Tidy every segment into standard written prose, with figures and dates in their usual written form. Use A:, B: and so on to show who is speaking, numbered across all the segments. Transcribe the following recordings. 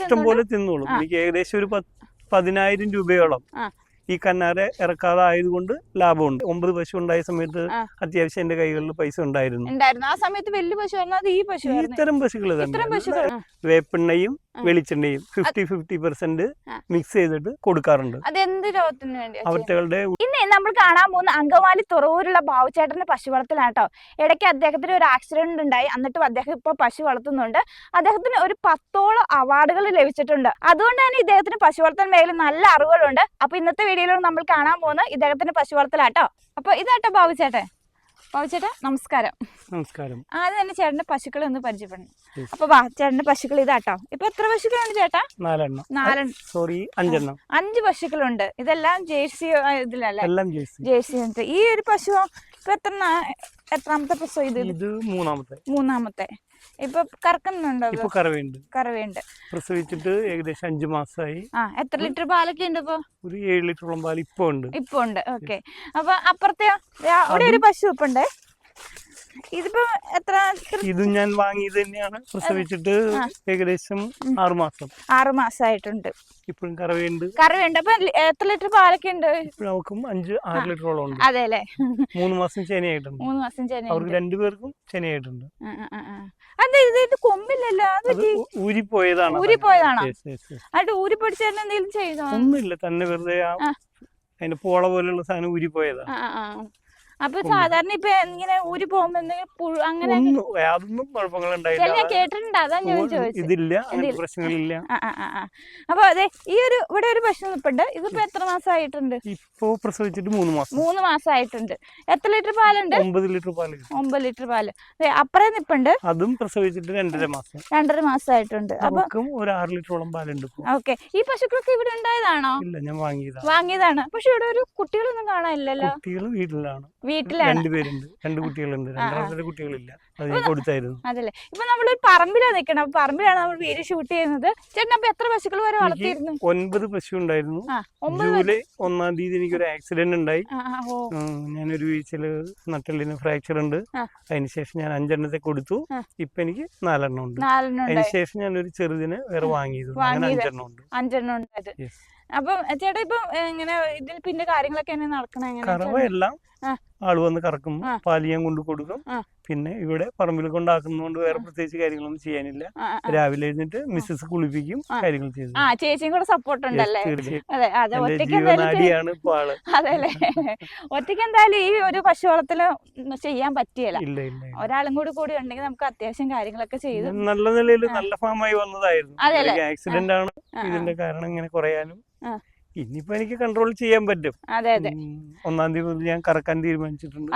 A: ഇഷ്ടംപോലെ തിന്നോളും. എനിക്ക് ഏകദേശം ഒരു 10,000 രൂപയോളം ഈ കന്നാരെ ഇറക്കാതെ ആയതുകൊണ്ട് ലാഭമുണ്ട്. 9 പശു ഉണ്ടായ സമയത്ത് അത്യാവശ്യം എന്റെ കൈകളിൽ പൈസ ഉണ്ടായിരുന്നു.
B: ആ സമയത്ത് വലിയ പശു
A: ഇത്തരം പശുക്കൾ തന്നെ വേപ്പെണ്ണയും വെളിച്ചെണ്ണയും 50-50% മിക്സ് ചെയ്തിട്ട് കൊടുക്കാറുണ്ട്.
B: അതെന്ത് രോഗത്തിന് വേണ്ടി?
A: അവറ്റകളുടെ
B: ഇന്ന് നമ്മൾ കാണാൻ പോകുന്ന അങ്കമാലി തുറവൂരുള്ള ബാബുചേട്ടന്റെ പശു വളർത്തലാട്ടോ. ഇടയ്ക്ക് അദ്ദേഹത്തിന് ഒരു ആക്സിഡന്റ് ഉണ്ടായി, എന്നിട്ടും അദ്ദേഹം ഇപ്പൊ പശു വളർത്തുന്നുണ്ട്. അദ്ദേഹത്തിന് ഒരു 10ഓളം അവാർഡുകൾ ലഭിച്ചിട്ടുണ്ട്. അതുകൊണ്ട് തന്നെ ഇദ്ദേഹത്തിന് പശു വളർത്തൽ മേഖല നല്ല അറിവുകളുണ്ട്. അപ്പൊ ഇന്നത്തെ വീഡിയോയിലൂടെ നമ്മൾ കാണാൻ പോകുന്നത് ഇദ്ദേഹത്തിന്റെ പശു വളർത്തലാട്ടോ. അപ്പൊ ഇതാട്ടോ ബാബുചേട്ടൻ. ബാബുചേട്ടാ നമസ്കാരം.
A: നമസ്കാരം.
B: ആദ്യം തന്നെ ചേട്ടന്റെ പശുക്കളെ ഒന്ന് പരിചയപ്പെടണം. അപ്പൊ ചേട്ടന്റെ പശുക്കൾ ഇതാട്ടോ. ഇപ്പൊ എത്ര പശുക്കളുണ്ട് ചേട്ടാ? 5 പശുക്കളുണ്ട്. ഇതെല്ലാം ജേഴ്സി ഇതിലല്ലേ? ജേഴ്സി. ഈ ഒരു പശു ഇപ്പൊ എത്രാമത്തെ പശു? ഇത് മൂന്നാമത്തെ. ഇപ്പൊ കറക്കുന്നുണ്ടോ? കറവയുണ്ട്.
A: പ്രസവിച്ചിട്ട് ഏകദേശം 5 മാസമായി.
B: എത്ര ലിറ്റർ പാലൊക്കെ ഉണ്ട് ഇപ്പൊ?
A: ഒരു 7 ലിറ്ററോളം പാൽ ഇപ്പൊ ഉണ്ട്.
B: ഓക്കെ. അപ്പൊ അപ്പുറത്തെയോ? അവിടെ ഒരു പശു ഇപ്പൊ ഉണ്ട്. ഇതിപ്പോ എത്ര?
A: ഇത് ഞാൻ വാങ്ങിയത് തന്നെയാണ്. പ്രസവിച്ചിട്ട് ഏകദേശം 6
B: മാസമായിട്ടുണ്ട്.
A: ഇപ്പോഴും കറവയുണ്ട്.
B: അപ്പൊ എത്ര ലിറ്റർ പാലൊക്കെ ഉണ്ട്?
A: ഇപ്പോഴും 5-6 ലിറ്ററോളം ഉണ്ട്.
B: അതെ അല്ലേ?
A: 3 മാസം ചെനയായിട്ടുണ്ട്. അവർക്ക് 2 പേർക്കും ചെനയായിട്ടുണ്ട്.
B: അതെ, ഇത് കൊമ്പില്ലല്ലോ,
A: ഊരിപ്പോയതാണോ?
B: അത് ഊരിപ്പൊടിച്ച് തന്നെ എന്തെങ്കിലും ചെയ്തോ?
A: ഒന്നുമില്ല, തന്നെ വെറുതെ അതിന്റെ പോള പോലുള്ള സാധനം ഊരിപ്പോയതാ.
B: അപ്പൊ സാധാരണ ഇപ്പൊ ഇങ്ങനെ ഊരി പോകുമ്പോ അങ്ങനെ
A: യാതൊന്നും കുഴപ്പങ്ങളുണ്ടായില്ല.
B: കേട്ടിട്ടുണ്ട്, അതാ ഞാൻ ചോദിച്ചത്.
A: ഇതില്ല, അങ്ങനത്തെ പ്രശ്നങ്ങളില്ല.
B: അപ്പൊ അതെ, ഈ ഇവിടെ ഒരു പശു നിൽപ്പുണ്ട്. ഇതിപ്പോ എത്ര മാസമായിട്ടുണ്ട്?
A: ഇപ്പൊ പ്രസവിച്ചിട്ട് 3
B: മാസമായിട്ടുണ്ട്. എത്ര ലിറ്റർ പാലുണ്ട്?
A: 9 ലിറ്റർ പാല്.
B: അപ്പുറം നിൽപ്പുണ്ട്.
A: അതും പ്രസവിച്ചിട്ട്
B: 2.5 മാസമായിട്ടുണ്ട്. അപ്പൊ
A: ഒരു 6 ലിറ്ററോളം പാലുണ്ട്.
B: ഓക്കെ. ഈ പശുക്കളൊക്കെ ഇവിടെ ഉണ്ടായതാണോ?
A: ഇല്ല, ഞാൻ
B: വാങ്ങിയതാണ്. പക്ഷെ ഇവിടെ ഒരു കുട്ടികളൊന്നും കാണാനില്ലല്ലോ.
A: കുട്ടികൾ വീട്ടിലാണ്.
B: 2
A: പേരുണ്ട്. 2 കുട്ടികളുണ്ട്. 2 കുട്ടികളില്ല. അത് ഞാൻ കൊടുത്തായിരുന്നു.
B: അതല്ലേ. ഇപ്പൊ നമ്മളൊരു പറമ്പിലാണ് നിൽക്കണം. പറമ്പിലാണ് നമ്മൾ വീഡിയോ ഷൂട്ട് ചെയ്യുന്നത്. ചേട്ടൻ അപ്പൊ എത്ര പശുക്കൾ വരെ വളർത്തിയിരുന്നു?
A: 9 പശു ഉണ്ടായിരുന്നു. ജൂലൈ 1-ാം തീയതി എനിക്കൊരു ആക്സിഡന്റ് ഉണ്ടായി. ഞാനൊരു വീഴ്ചയില് നട്ടെല്ലിന് ഫ്രാക്ചർ ഉണ്ട്. അതിനുശേഷം ഞാൻ 5 എണ്ണത്തെ കൊടുത്തു. ഇപ്പൊ എനിക്ക് 4 എണ്ണം ഉണ്ട്. അതിനുശേഷം ഞാനൊരു ചെറുതിനെ വേറെ വാങ്ങിയത്. അങ്ങനെ 5 എണ്ണം ഉണ്ട്.
B: അപ്പൊ ചേട്ടാ ഇപ്പൊ എങ്ങനെ ഇതിൽ പിന്നെ കാര്യങ്ങളൊക്കെ എങ്ങനെ നടക്കണ?
A: കറവയെല്ലാം ആള് വന്ന് കറക്കും, പാല് ഞാൻ കൊണ്ടു കൊടുക്കും. പിന്നെ ഇവിടെ പറമ്പിൽ കൊണ്ടാക്കുന്നതുകൊണ്ട് വേറെ പ്രത്യേകിച്ച് കാര്യങ്ങളൊന്നും ചെയ്യാനില്ല. രാവിലെ എഴുന്നിട്ട് മിസ്സസ് കുളിപ്പിക്കും, കാര്യങ്ങൾ ചെയ്തു.
B: ചേച്ചിയും കൂടെ സപ്പോർട്ട് ഉണ്ടല്ലേ?
A: ജീവനാടിയാണ് ഇപ്പൊ ആള്.
B: അതെല്ലേ. ഒറ്റയ്ക്ക് എന്തായാലും ഈ ഒരു പശു വളർത്തല് ചെയ്യാൻ പറ്റിയല്ല. ഒരാളും കൂടി ഉണ്ടെങ്കിൽ നമുക്ക് അത്യാവശ്യം കാര്യങ്ങളൊക്കെ ചെയ്തു
A: നല്ല നിലയിൽ നല്ല ഫാമായി വന്നതായിരുന്നു. ആക്സിഡന്റ് ആണ് ഇതിന്റെ കാരണം ഇങ്ങനെ കുറയാനും. ഇനിയിപ്പോ എനിക്ക് കൺട്രോൾ ചെയ്യാൻ പറ്റും. 1-ാം തീയതി മുതൽ ഞാൻ കറക്കാൻ തീരുമാനിച്ചിട്ടുണ്ട്.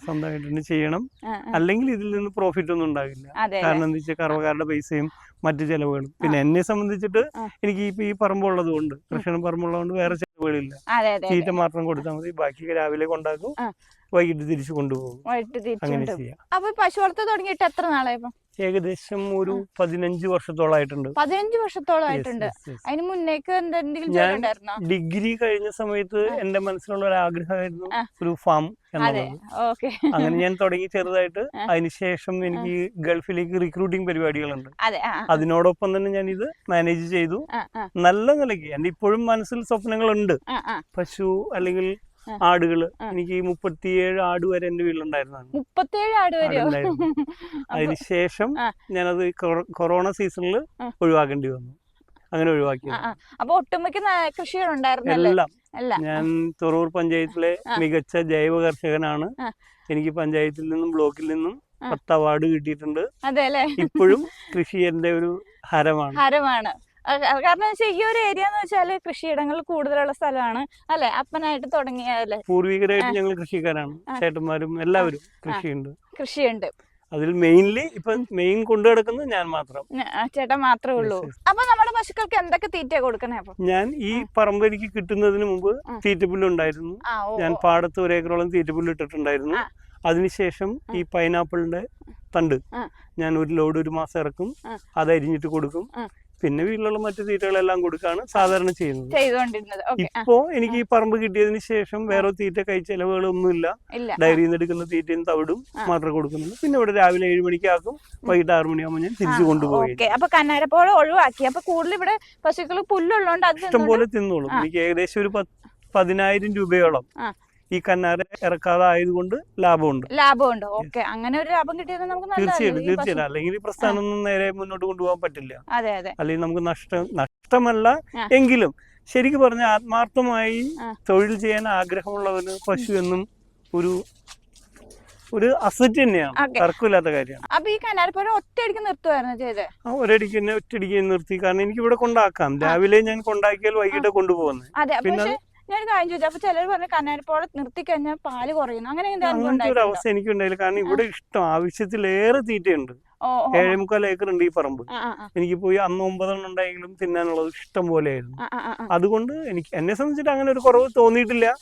A: സ്വന്തമായിട്ട് ചെയ്യണം. അല്ലെങ്കിൽ ഇതിൽ നിന്ന് പ്രോഫിറ്റ് ഒന്നും ഉണ്ടാകില്ല. കാരണം എന്താ വെച്ചാൽ കറവക്കാരുടെ പൈസയും മറ്റു ചെലവുകളും. പിന്നെ എന്നെ സംബന്ധിച്ചിട്ട് എനിക്ക് ഇപ്പൊ ഈ പറമ്പുള്ളത് കൊണ്ട്, കൃഷ്ണ പറമ്പുള്ളത് വേറെ ചെലവുകളില്ല. തീറ്റ മാത്രം കൊടുത്താൽ മതി. ബാക്കി രാവിലെ കൊണ്ടാക്കും, വൈകിട്ട് തിരിച്ചു കൊണ്ടുപോകും. അങ്ങനെ ചെയ്യാം.
B: അപ്പൊ പശു വളർത്ത തുടങ്ങിയിട്ട് എത്ര നാളായി?
A: ഏകദേശം ഒരു 15 വർഷത്തോളായിട്ടുണ്ട്.
B: 15 വർഷത്തോളായിട്ടുണ്ട്. അതിന് മുന്നേക്ക് എന്തെങ്കിലും
A: ഞാൻ ഡിഗ്രി കഴിഞ്ഞ സമയത്ത് എന്റെ മനസ്സിലുള്ള ഒരു ആഗ്രഹമായിരുന്നു ഒരു ഫാം എന്നുള്ളത്. അങ്ങനെ ഞാൻ തുടങ്ങി ചെറുതായിട്ട്. അതിനുശേഷം എനിക്ക് ഗൾഫിലേക്ക് റിക്രൂട്ടിംഗ് പരിപാടികളുണ്ട്. അതിനോടൊപ്പം തന്നെ ഞാൻ ഇത് മാനേജ് ചെയ്തു നല്ല നിലയ്ക്ക്. എന്റെ ഇപ്പോഴും മനസ്സിൽ സ്വപ്നങ്ങളുണ്ട്. പശു അല്ലെങ്കിൽ ആടുകള്. എനിക്ക് 37 ആട് വരെ എന്റെ വീട്ടിലുണ്ടായിരുന്നു.
B: 37 ആട് വരെയോ?
A: അതിനുശേഷം ഞാനത് കൊറോണ സീസണിൽ ഒഴിവാക്കേണ്ടി വന്നു. അങ്ങനെ ഒഴിവാക്കി.
B: അപ്പൊ ഒട്ടുമിക്ക കൃഷികളുണ്ടായിരുന്നു.
A: എല്ലാം. ഞാൻ തുറവൂർ പഞ്ചായത്തിലെ മികച്ച ജൈവ കർഷകനാണ്. എനിക്ക് പഞ്ചായത്തിൽ നിന്നും ബ്ലോക്കിൽ നിന്നും 10 അവാർഡ് കിട്ടിയിട്ടുണ്ട്. ഇപ്പോഴും കൃഷി എന്റെ ഒരു ഹരമാണ്.
B: കാരണം ഈ ഒരു ഏരിയ എന്ന് വെച്ചാല് കൃഷിയിടങ്ങൾ കൂടുതലുള്ള സ്ഥലമാണ് അല്ലെ? അപ്പനായിട്ട് തുടങ്ങിയല്ലേ?
A: പൂർവികരായിട്ട് ഞങ്ങൾ കൃഷിക്കാരാണ്. ചേട്ടന്മാരും എല്ലാവരും കൃഷിയുണ്ട്. അതിൽ മെയിൻലി ഇപ്പൊ മെയിൻ കൊണ്ടു നടക്കുന്നത് ഞാൻ മാത്രം,
B: ചേട്ടൻ മാത്രമേ ഉള്ളൂ. അപ്പൊ നമ്മുടെ പശുക്കൾക്ക് എന്തൊക്കെ തീറ്റ കൊടുക്കണേ?
A: ഞാൻ ഈ പറമ്പ് എനിക്ക് കിട്ടുന്നതിന് മുമ്പ് തീറ്റപ്പുല്ല് ഉണ്ടായിരുന്നു. ഞാൻ പാടത്ത് 1 ഏക്കറോളം തീറ്റപ്പുല്ല് ഇട്ടിട്ടുണ്ടായിരുന്നു. അതിനുശേഷം ഈ പൈനാപ്പിളിന്റെ തണ്ട് ഞാൻ ഒരു ലോഡ് 1 മാസം ഇറക്കും. അത് അരിഞ്ഞിട്ട് കൊടുക്കും. പിന്നെ വീട്ടിലുള്ള മറ്റു തീറ്റകളെല്ലാം കൊടുക്കാണ് സാധാരണ
B: ചെയ്തുകൊണ്ടിരുന്നത്.
A: ഇപ്പോ എനിക്ക് ഈ പറമ്പ് കിട്ടിയതിന് ശേഷം വേറെ തീറ്റ കൈ ചെലവുകളൊന്നുമില്ല. ഡയറിയിൽ നിന്ന് എടുക്കുന്ന തീറ്റയും തവിടും മാത്രമേ കൊടുക്കുന്നുള്ളൂ. പിന്നെ ഇവിടെ രാവിലെ 7 മണിക്കാക്കും, വൈകിട്ട് 6 മണിയാകുമ്പോൾ ഞാൻ തിരിച്ചു കൊണ്ടുപോയി.
B: അപ്പൊ കന്നാരപ്പോളം ഒഴിവാക്കി. അപ്പൊ കൂടുതൽ ഇവിടെ പശുക്കൾ പുല്ലുള്ളതുകൊണ്ട്
A: ഇഷ്ടം പോലെ തിന്നോളും. എനിക്ക് ഏകദേശം ഒരു 10,000 രൂപയോളം ഈ കന്നാര ഇറക്കാതെ ആയതുകൊണ്ട് ലാഭമുണ്ട്.
B: ഓക്കെ, അങ്ങനെ ഒരു ലാഭം കിട്ടിയത് നമുക്ക്
A: തീർച്ചയായിട്ടും. അല്ലെങ്കിൽ ഈ പ്രസ്ഥാനം ഒന്നും നേരെ മുന്നോട്ട് കൊണ്ടുപോകാൻ പറ്റില്ല. അല്ലെങ്കിൽ നമുക്ക് നഷ്ടമല്ല എങ്കിലും ശരിക്കും പറഞ്ഞ ആത്മാർത്ഥമായി തൊഴിൽ ചെയ്യാൻ ആഗ്രഹമുള്ളവന് പശു എന്നും ഒരു അസറ്റ് തന്നെയാണ്, തർക്കമില്ലാത്ത കാര്യമാണ്.
B: അപ്പൊ ഈ കനാരപ്പുഴ ഒറ്റയടിക്ക് നിർത്തുവായിരുന്നു ചെയ്തത്?
A: ഒറ്റയടിക്ക് നിർത്തി. കാരണം എനിക്ക് ഇവിടെ കൊണ്ടാക്കാം. രാവിലെ ഞാൻ കൊണ്ടാക്കിയാൽ വൈകിട്ട് കൊണ്ടുപോകുന്നത്. പിന്നെ
B: ഞാൻ കാര്യം ചോദിച്ചു. അപ്പൊ ചിലർ പറഞ്ഞു കന്നാരപ്പോളെ നിർത്തി കഴിഞ്ഞാൽ പാല് കുറയുന്നു.
A: അങ്ങനത്തെ ഒരു അവസ്ഥ എനിക്കുണ്ടായില്ല. കാരണം ഇവിടെ ഇഷ്ടം ആവശ്യത്തിലേറെ തീറ്റയുണ്ട്. 7.25 ഏക്കർ ഉണ്ട് ഈ പറമ്പ്. എനിക്ക് പോയി അന്ന് 9 എണ്ണം ഉണ്ടായെങ്കിലും തിന്നാനുള്ളത് ഇഷ്ടം പോലെയായിരുന്നു. അതുകൊണ്ട് എന്നെ സംബന്ധിച്ചിട്ട് അങ്ങനെ ഒരു കുറവ് തോന്നിയിട്ടില്ല.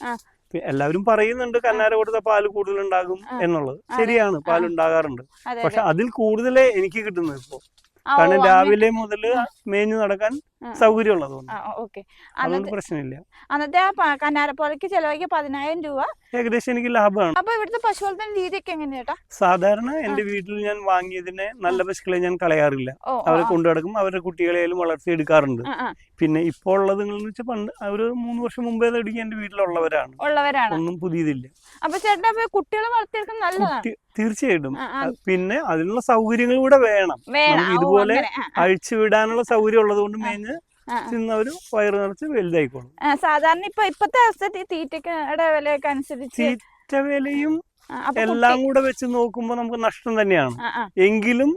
A: എല്ലാവരും പറയുന്നുണ്ട് കന്നാര കൊടുത്ത പാല് കൂടുതലുണ്ടാകും എന്നുള്ളത്. ശരിയാണ്, പാലുണ്ടാകാറുണ്ട്. പക്ഷെ അതിൽ കൂടുതലേ എനിക്ക് കിട്ടുന്നത് ഇപ്പോ. കാരണം രാവിലെ മുതൽ മേഞ്ഞു നടക്കാൻ സൗകര്യമുള്ളതുകൊണ്ട് അതുകൊണ്ട് പ്രശ്നമില്ല.
B: അന്നത്തെ ആ കന്നാരപ്പോലക്ക് ചെലവാക്കിയ 10,000 രൂപ
A: ഏകദേശം എനിക്ക് ലാഭമാണ്.
B: അപ്പൊ ഇവിടുത്തെ പശുവളർത്തൽ രീതിയൊക്കെ എങ്ങനെയാ?
A: സാധാരണ എന്റെ വീട്ടിൽ ഞാൻ വാങ്ങിയതിനെ നല്ല പശുക്കളെ ഞാൻ കളയാറില്ല. അവരെ കൊണ്ടുനടക്കും, അവരുടെ കുട്ടികളെയും വളർത്തിയെടുക്കാറുണ്ട്. പിന്നെ ഇപ്പോൾ ഉള്ളത് വെച്ചാൽ പണ്ട് ഒരു 3 വർഷം മുമ്പേ തുടങ്ങി എന്റെ വീട്ടിലുള്ളവരാണ്, ഒന്നും പുതിയതില്ല.
B: അപ്പൊ ചേട്ടാ കുട്ടികളെ വളർത്തിയെടുക്കാൻ നല്ലതാണ്.
A: തീർച്ചയായിട്ടും. പിന്നെ അതിനുള്ള സൗകര്യങ്ങൾ കൂടെ വേണം. ഇതുപോലെ അഴിച്ചുവിടാനുള്ള സൗകര്യം ഉള്ളത് കൊണ്ട് മേഞ്ഞ് തിന്നവര് വയറ് നിറച്ച് വലുതായിക്കോളും.
B: സാധാരണ ഇപ്പത്തെ അവസ്ഥ തീറ്റയുടെ വിലയൊക്കെ അനുസരിച്ച്
A: തീറ്റ വിലയും എല്ലാം കൂടെ വെച്ച് നോക്കുമ്പോ നമുക്ക് നഷ്ടം തന്നെയാണ്. എങ്കിലും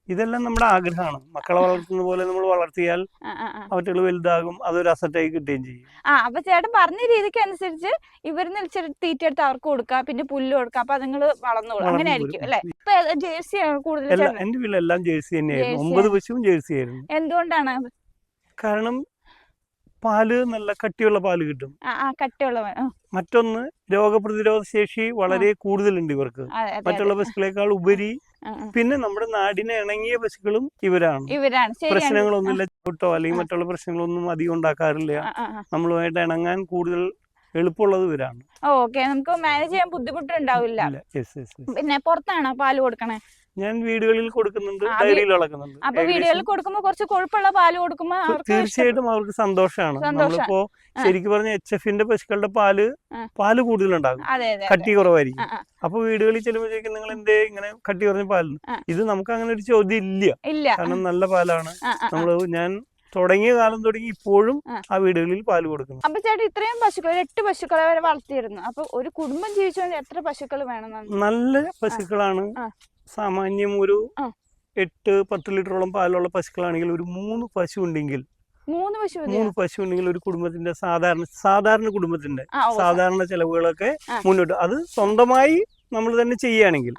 A: ഇതെല്ലാം നമ്മുടെ ആഗ്രഹമാണ്. മക്കളെ വളർത്തുന്ന പോലെ നമ്മൾ വളർത്തിയാൽ അവറ്റകൾ വലുതാകും, അതൊരു അസറ്റായി കിട്ടുകയും ചെയ്യും.
B: അപ്പൊ ചേട്ടൻ പറഞ്ഞ രീതിക്ക് അനുസരിച്ച് ഇവരിന്ന് ഇച്ചിരി തീറ്റ എടുത്ത് അവർക്ക് കൊടുക്കാം, പിന്നെ പുല്ല് കൊടുക്കാം. അപ്പൊ അതുങ്ങള് വളർന്നോളും. അങ്ങനെ ആയിരിക്കും അല്ലെ? ഇപ്പൊ ജേഴ്സി ആണ് കൂടുതൽ.
A: എന്റെ വീട്ടിലെല്ലാം ജേഴ്സി തന്നെയായിരുന്നു. 9 പശുവും ജേഴ്സി ആയിരുന്നു.
B: എന്തുകൊണ്ടാണ്?
A: കാരണം പാല് നല്ല കട്ടിയുള്ള പാല് കിട്ടും. മറ്റൊന്ന് രോഗപ്രതിരോധ ശേഷി വളരെ കൂടുതലുണ്ട് ഇവർക്ക്, മറ്റുള്ള പശുക്കളെക്കാൾ ഉപരി. പിന്നെ നമ്മുടെ നാടിനെ ഇണങ്ങിയ പശുക്കളും ഇവരാണ്. പ്രശ്നങ്ങളൊന്നുമില്ല, ചോട്ടോ അല്ലെങ്കിൽ മറ്റുള്ള പ്രശ്നങ്ങളൊന്നും അധികം ഉണ്ടാക്കാറില്ല. നമ്മളുമായിട്ട് ഇണങ്ങാൻ കൂടുതൽ എളുപ്പമുള്ളത് ഇവരാണ്.
B: ഓക്കെ, നമുക്ക് മാനേജ് ചെയ്യാൻ ബുദ്ധിമുട്ടുണ്ടാവില്ല. പിന്നെ പുറത്താണോ പാല് കൊടുക്കണേ?
A: ഞാൻ വീടുകളിൽ കൊടുക്കുന്നുണ്ട്, ഡയറിയിൽ വളർക്കുന്നുണ്ട്.
B: അപ്പൊ വീടുകളിൽ കൊടുക്കുമ്പോ കുറച്ച് കൊഴുപ്പുള്ള പാല് കൊടുക്കുമ്പോ
A: തീർച്ചയായിട്ടും അവർക്ക് സന്തോഷമാണ്. നമ്മളിപ്പോ ശരിക്കും പറഞ്ഞ HF-ന്റെ പശുക്കളുടെ പാല് കൂടുതലുണ്ടാകും, കട്ടി കുറവായിരിക്കും. അപ്പൊ വീടുകളിൽ ചെല്ലുമ്പോഴേക്കും നിങ്ങൾ എന്തേ ഇങ്ങനെ കട്ടി കുറഞ്ഞ പാലിന്? ഇത് നമുക്ക് അങ്ങനെ ഒരു ചോദ്യം ഇല്ല. കാരണം നല്ല പാലാണ്. ഞാൻ തുടങ്ങിയ കാലം തുടങ്ങി ഇപ്പോഴും ആ വീടുകളിൽ പാല് കൊടുക്കുന്നു.
B: അപ്പൊ ചേട്ടാ ഇത്രയും പശുക്കൾ 8 പശുക്കളെ വരെ വളർത്തിയിരുന്നു. അപ്പൊ ഒരു കുടുംബം ജീവിച്ചുകൊണ്ട് എത്ര പശുക്കൾ വേണം?
A: നല്ല പശുക്കളാണ്. സാമാന്യം ഒരു 8-10 ലിറ്ററോളം പാലുള്ള പശുക്കളാണെങ്കിൽ ഒരു 3 പശു ഉണ്ടെങ്കിൽ 3 പശു ഉണ്ടെങ്കിൽ ഒരു കുടുംബത്തിന്റെ സാധാരണ കുടുംബത്തിന്റെ സാധാരണ ചെലവുകളൊക്കെ മുന്നോട്ട്, അത് സ്വന്തമായി നമ്മൾ തന്നെ ചെയ്യുകയാണെങ്കിൽ,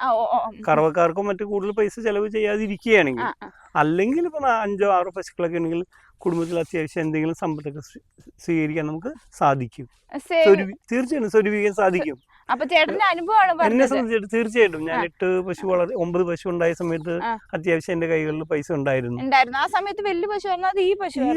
A: കറവക്കാർക്കോ മറ്റു കൂടുതൽ പൈസ ചെലവ് ചെയ്യാതിരിക്കുകയാണെങ്കിൽ, അല്ലെങ്കിൽ ഇപ്പൊ 5-6 പശുക്കളൊക്കെ ഉണ്ടെങ്കിൽ കുടുംബത്തിൽ അത്യാവശ്യം എന്തെങ്കിലും സമ്പത്തൊക്കെ സ്വീകരിക്കാൻ നമുക്ക് സാധിക്കും. തീർച്ചയായിട്ടും സ്വരൂപിക്കാൻ സാധിക്കും.
B: അപ്പൊ ചേട്ടന്റെ അനുഭവമാണ്
A: എന്നെ സംബന്ധിച്ചിട്ട്. തീർച്ചയായിട്ടും ഞാൻ 9 പശു ഉണ്ടായ സമയത്ത് അത്യാവശ്യം എന്റെ കൈകളിൽ പൈസ ഉണ്ടായിരുന്നു.
B: ആ സമയത്ത് വലിയ പശു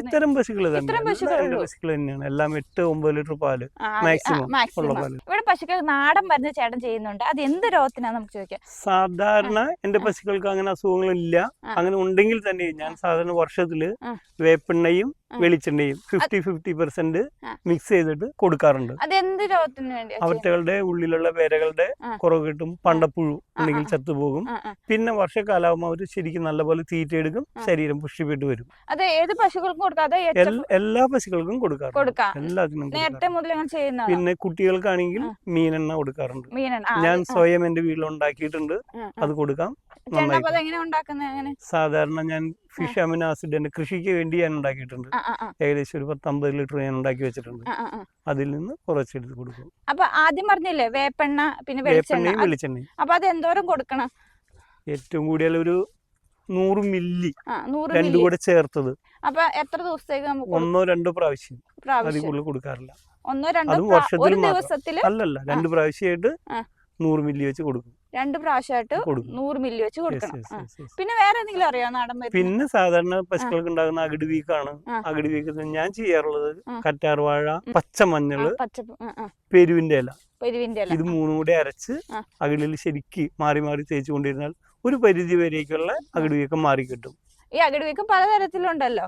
A: ഇത്തരം പശുക്കൾ തന്നെയാണ്. എല്ലാം 8-9 ലിറ്റർ പാല് മാക്സിമം ഉള്ള പാല്.
B: ഇവിടെ പശുക്കൾ നാടൻ മരുന്ന് ചേട്ടൻ ചെയ്യുന്നുണ്ട്. അത് എന്ത് രോഗത്തിനാ നമുക്ക് ചോദിക്കാം?
A: സാധാരണ എന്റെ പശുക്കൾക്ക് അങ്ങനെ അസുഖങ്ങളില്ല. അങ്ങനെ ഉണ്ടെങ്കിൽ തന്നെ ഞാൻ സാധാരണ വർഷത്തില് വേപ്പെണ്ണയും വെളിച്ചെണ്ണയും 50-50% മിക്സ് ചെയ്തിട്ട് കൊടുക്കാറുണ്ട്. അവറ്റകളുടെ ഉള്ളിലുള്ള വേരകളുടെ കുറവ് കിട്ടും, പണ്ടപ്പുഴു ഉണ്ടെങ്കിൽ ചത്തുപോകും. പിന്നെ വർഷക്കാലാവുമ്പോൾ അവര് ശരിക്കും നല്ലപോലെ തീറ്റ എടുക്കും, ശരീരം പുഷ്ടിപ്പെട്ട് വരും. എല്ലാ പശുക്കൾക്കും കൊടുക്കാറുണ്ട്, എല്ലാത്തിനും. പിന്നെ കുട്ടികൾക്കാണെങ്കിൽ മീനെണ്ണ കൊടുക്കാറുണ്ട്. ഞാൻ സ്വയം എന്റെ വീട്ടിൽ ഉണ്ടാക്കിയിട്ടുണ്ട്, അത് കൊടുക്കാം. സാധാരണ ഞാൻ ഫിഷ് അമിനോ ആസിഡ് എന്റെ കൃഷിക്ക് വേണ്ടി ഞാൻ ഉണ്ടാക്കിയിട്ടുണ്ട്. ഏകദേശം ഒരു 10-50 ലിറ്റർ ഞാൻ ഉണ്ടാക്കി വെച്ചിട്ടുണ്ട്. അതിൽ നിന്ന് കുറച്ചെടുത്ത് കൊടുക്കും.
B: അപ്പൊ ആദ്യം പറഞ്ഞില്ലേ വേപ്പെണ്ണ പിന്നെ വെളിച്ചെണ്ണ. അപ്പൊ അത് എന്തോരം കൊടുക്കണം?
A: ഏറ്റവും കൂടിയാൽ ഒരു 100 മില്ലി രണ്ടും കൂടെ ചേർത്തത്.
B: അപ്പൊ എത്ര ദിവസത്തേക്ക്?
A: 1-2 പ്രാവശ്യം, അതിൽ കൂടുതൽ കൊടുക്കാറില്ല. അതും വർഷത്തിൽ അല്ലല്ല 2 പ്രാവശ്യമായിട്ട് 100 മില്ലി വെച്ച് കൊടുക്കും.
B: 2 പ്രാവശ്യമായിട്ട് 100 മില്ലി വെച്ച് കൊടുക്കണം. പിന്നെ വേറെ എന്തെങ്കിലും അറിയാം നാടൻ മരുന്ന്?
A: പിന്നെ സാധാരണ പശുക്കൾക്ക് ഉണ്ടാകുന്ന അകിട് വീക്കാണ്. അകിട് വീക്കത്തിന് ഞാൻ ചെയ്യാറുള്ളത് കറ്റാർവാഴ, പച്ചമഞ്ഞള്, പെരുവിന്റെ ഇല, ഇത് 3 കൂടി അരച്ച് അകിടിൽ ശരിക്ക് മാറി മാറി തേച്ചു കൊണ്ടിരുന്നാൽ ഒരു പരിധി വരേക്കുള്ള അകിട് വീക്കം മാറി കിട്ടും.
B: ഈ അകിട് വീക്കം പലതരത്തിലുണ്ടല്ലോ,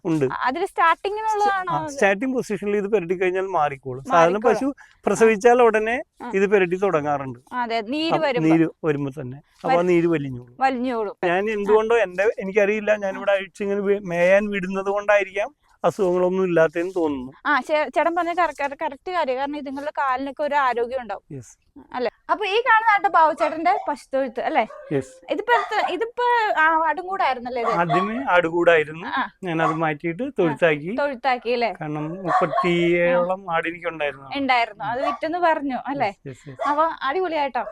B: അതിൽ സ്റ്റാർട്ടിങ്ങിനുള്ളതാണോ?
A: സ്റ്റാർട്ടിംഗ് പൊസിഷനിൽ ഇത് പെരട്ടി കഴിഞ്ഞാൽ മാറിക്കോളും. സാധാരണ പശു പ്രസവിച്ചാൽ ഉടനെ ഇത് പെരട്ടി തുടങ്ങാറുണ്ട്. നീര് വരുമ്പോ തന്നെ അപ്പൊ നീര് വലിഞ്ഞോളും. ഞാൻ എന്തുകൊണ്ടോ എനിക്കറിയില്ല, ഞാനിവിടെ അഴിച്ചിങ്ങനെ മേയാൻ വിടുന്നത് കൊണ്ടായിരിക്കാം അസുഖങ്ങളൊന്നും ഇല്ലാത്തതെന്ന് തോന്നുന്നു.
B: ചേട്ടൻ പറഞ്ഞ കറക്റ്റ് കാര്യം. കാരണം ഇതുങ്ങളുടെ കാലിനൊക്കെ ഒരു ആരോഗ്യം ഉണ്ടാവും അല്ലെ? അപ്പൊ ഈ കാണുന്ന ബാബുചേട്ടന്റെ പശുത്തൊഴുത്ത് അല്ലെ? ഇതിപ്പോ ആടുംകൂടായിരുന്നല്ലേ?
A: ആദ്യമേ ആടുകൂടായിരുന്നു, ഞാൻ അത് മാറ്റിയിട്ട് തൊഴുത്താക്കി അല്ലേ? കാരണം 37ഓളം ആട് എനിക്ക് ഉണ്ടായിരുന്നു.
B: അത് വിറ്റെന്ന് പറഞ്ഞു അല്ലെ? അപ്പൊ അടിപൊളിയായിട്ടോ.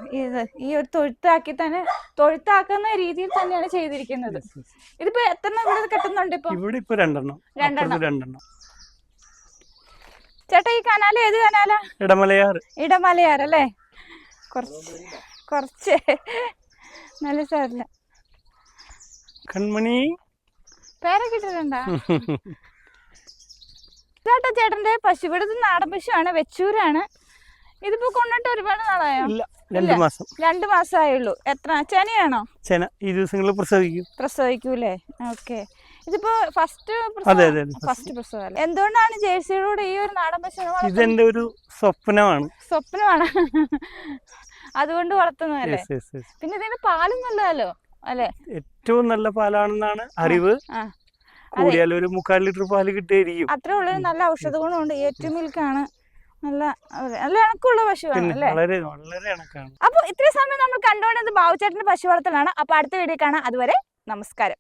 B: ഈ ഒരു തൊഴുത്താക്കുന്ന രീതിയിൽ തന്നെയാണ് ചെയ്തിരിക്കുന്നത്. ഇതിപ്പോ എത്ര ഇവിടെ കെട്ടുന്നുണ്ട്?
A: ഇവിടെ ഇപ്പൊ രണ്ടെണ്ണം.
B: ചേട്ടാ ഈ കനാല് ഏത് കനാലാ? ഇടമലയാർ അല്ലേ? കുറച്ച് നല്ല സാറില്ല
A: കൺമണി
B: പേരൊക്കെ ഇട്ടിട്ടുണ്ടാ? ചേട്ടന്റെ പശു ഇവിടുത്തെ നാടൻ പശുവാണ്, വെച്ചൂരാണ്. ഇതിപ്പോ കൊണ്ടിട്ട് ഒരുപാട് നാളായോ? 2 മാസമായുള്ളൂ. എത്ര ചെനയാണോ?
A: ചെന ഈ ദിവസങ്ങളിൽ പ്രസവിക്കൂലേ?
B: ഓക്കെ. ഇതിപ്പോ ഫസ്റ്റ് പ്രസവം. എന്തുകൊണ്ടാണ് ജേഴ്സിയോട് ഈ ഒരു നാടൻ പശു?
A: ഇതെന്റെ ഒരു സ്വപ്നമാണ്.
B: അതുകൊണ്ട് വളർത്തുന്നതല്ലേ? പിന്നെ ഇതിന് പാലും നല്ലതല്ലോ അല്ലെ?
A: ഏറ്റവും നല്ല പാലാണെന്നാണ് അറിവ്. കൂടിയാൽ ഒരു 3/4 ലിറ്റർ പാല് കിട്ടിയിരിക്കും.
B: അത്രേ ഉള്ളൂ. നല്ല ഔഷധ ഗുണമുണ്ട്. ഏറ്റവും മിൽക്കാണ്. നല്ല ഇണക്കുള്ള പശുവാണ് അല്ലേ?
A: വളരെ ഇണക്കാണ്.
B: അപ്പൊ ഇത്രയും സമയം നമ്മൾ കണ്ടുകൊണ്ടത് ബാബുചേട്ടന്റെ പശു വളർത്തലാണ്. അപ്പൊ അടുത്ത വീഡിയോ കാണാം. അതുവരെ നമസ്കാരം.